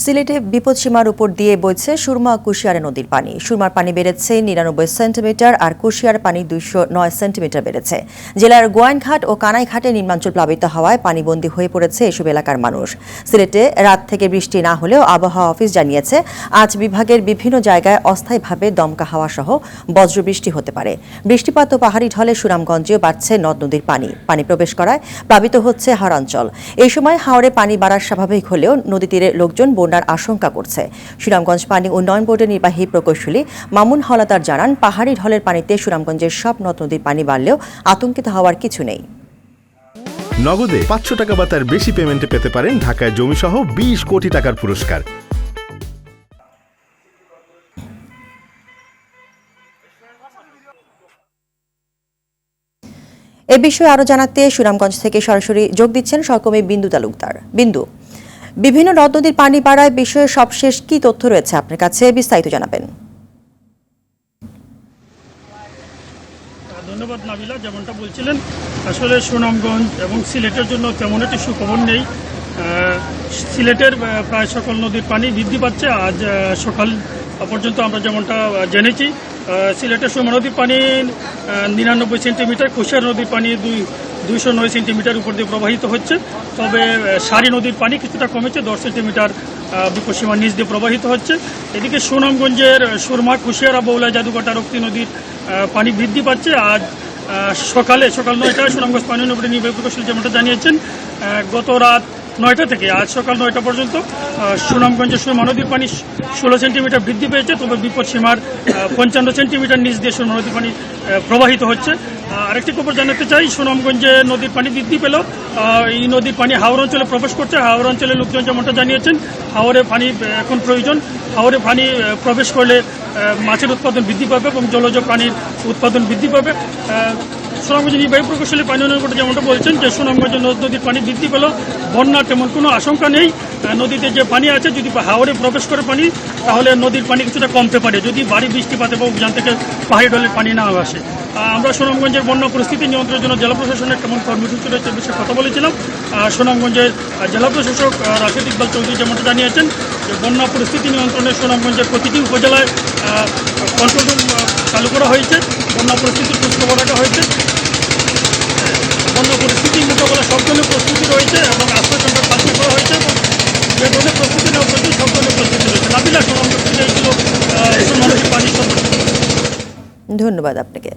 সিলেটে বিপদসীমার উপর দিয়ে বইছে সুরমা কুশিয়ারা নদীর পানি। সুরমার পানি বেড়েছে ৯৯ সেন্টিমিটার আর কুশিয়ার পানি ২০৯ সেন্টিমিটার বেড়েছে। জেলার গোয়াইনঘাট ও কানাইঘাটে নিম্নাঞ্চল প্লাবিত হওয়ায় পানিবন্দী হয়ে পড়েছে এসব এলাকার মানুষ। সিলেটে রাত থেকে বৃষ্টি না হলেও আবহাওয়া অফিস জানিয়েছে আজ বিভাগের বিভিন্ন জায়গায় অস্থায়ীভাবে দমকা হাওয়া সহ বজ্রবৃষ্টি হতে পারে। বৃষ্টিপাত ও পাহাড়ি ঢলে সুনামগঞ্জেও বাড়ছে নদ নদীর পানি। পানি প্রবেশ করায় প্লাবিত হচ্ছে হাওড়াঞ্চল। এই সময় হাওরে পানি বাড়ার স্বাভাবিক হলেও নদী তীরে লোকজন বন্যার আশঙ্কা করছে। সুনামগঞ্জ পানি উন্নয়ন বোর্ডের নির্বাহী প্রকৌশলী মামুন হাওলাদার জানান, পাহাড়ি ঢলের পানিতে সুনামগঞ্জের সব নদ নদীর পানি বাড়লেও আতঙ্কিত হওয়ার কিছু নেই। নগদে ৫০০ টাকা বা তার বেশি পেমেন্টে পেতে পারেন ঢাকায় জমিসহ ২০ কোটি টাকার পুরস্কার। এ বিষয়ে আরো জানাতে সুনামগঞ্জ থেকে সরাসরি যোগ দিচ্ছেন সহকর্মী বিন্দু তালুকদার। বিন্দু, বিভিন্ন নদ নদীর পানি বাড়ায় বিষয়ে সবশেষ কি তথ্য রয়েছে আপনার কাছে, বিস্তারিত জানাবেন। ধন্যবাদ নাবিলা। যেমনটা বলছিলেন, আসলে সুনামগঞ্জ এবং সিলেটের জন্য তেমন একটি সুখবর নেই। সিলেটের প্রায় সকল নদীর পানি বৃদ্ধি পাচ্ছে। আজ সকাল পর্যন্ত আমরা যেমনটা জেনেছি, সিলেটের সুরমা নদীর পানি ৯৯ সেন্টিমিটার, কুশিয়ারা নদীর পানি ২০৯ সেন্টিমিটার উপর দিয়ে প্রবাহিত হচ্ছে। তবে সারি নদীর পানি কিছুটা কমেছে, ১০ সেন্টিমিটার বিপদসীমার নিচ দিয়ে প্রবাহিত হচ্ছে। এদিকে সুনামগঞ্জের সুরমা, কুশিয়ারা, বৌলা, জাদুঘাটা, রক্তি নদীর পানি বৃদ্ধি পাচ্ছে। আজ সকাল ৯টায় সুনামগঞ্জ পানি উন্নয়ন বোর্ডের নির্বাহী প্রকৌশলী যেমনটা জানিয়েছেন, গত রাত ৯টা থেকে আজ সকাল ৯টা পর্যন্ত সুনামগঞ্জের সুরমা নদীর পানি ১৬ সেন্টিমিটার বৃদ্ধি পেয়েছে। তবে বিপদসীমার ৫৫ সেন্টিমিটার নিচ দিয়ে সুরমা নদীর পানি প্রবাহিত হচ্ছে। আরেকটি খবর জানাতে চাই, সুনামগঞ্জে নদীর পানি বৃদ্ধি পেল, এই নদীর পানি হাওর অঞ্চলে প্রবেশ করছে। হাওর অঞ্চলের লোকজন যেমনটা জানিয়েছেন, হাওরে পানি এখন প্রয়োজন। হাওরে পানি প্রবেশ করলে মাছের উৎপাদন বৃদ্ধি পাবে এবং জলজ প্রাণীর উৎপাদন বৃদ্ধি পাবে। সুনামগঞ্জের নির্বাহী প্রকৌশলী পানি উন্নয়ন বোর্ড যেমনটা বলছেন যে সুনামগঞ্জের নদীর পানি বৃদ্ধি পেল, বন্যার তেমন কোনো আশঙ্কা নেই। নদীতে যে পানি আছে, যদি হাওরে প্রবেশ করে পানি, তাহলে নদীর পানি কিছুটা কমতে পারে যদি ভারী বৃষ্টিপাত এবং উজান থেকে পাহাড়ি ঢলের পানি না আসে। আমরা সুনামগঞ্জের বন্যা পরিস্থিতি নিয়ন্ত্রণের জন্য জেলা প্রশাসনের কেমন কর্মসূচি রয়েছে বিষয়ে কথা বলেছিলাম। সুনামগঞ্জের জেলা প্রশাসক রাশেদ ইকবাল চৌধুরী যেমনটা জানিয়েছেন যে বন্যা পরিস্থিতি নিয়ন্ত্রণে সুনামগঞ্জের প্রতিটি উপজেলায় কন্ট্রোল রুম চালু করা হয়েছে। বন্যা পরিস্থিতির খোঁজখবর রাখা হয়েছে। বন্যা পরিস্থিতি মোকাবেলা সব ধরনের প্রস্তুতি রয়েছে এবং আশ্রয়কেন্দ্র স্থাপন করা হয়েছে এবং যে ধরনের প্রস্তুতি নেওয়া প্রয়োজন সব ধরনের প্রস্তুতি রয়েছে। নাবিলা, সুনামগঞ্জ থেকে এই ছিল মানুষের পানি। ধন্যবাদ আপনাকে।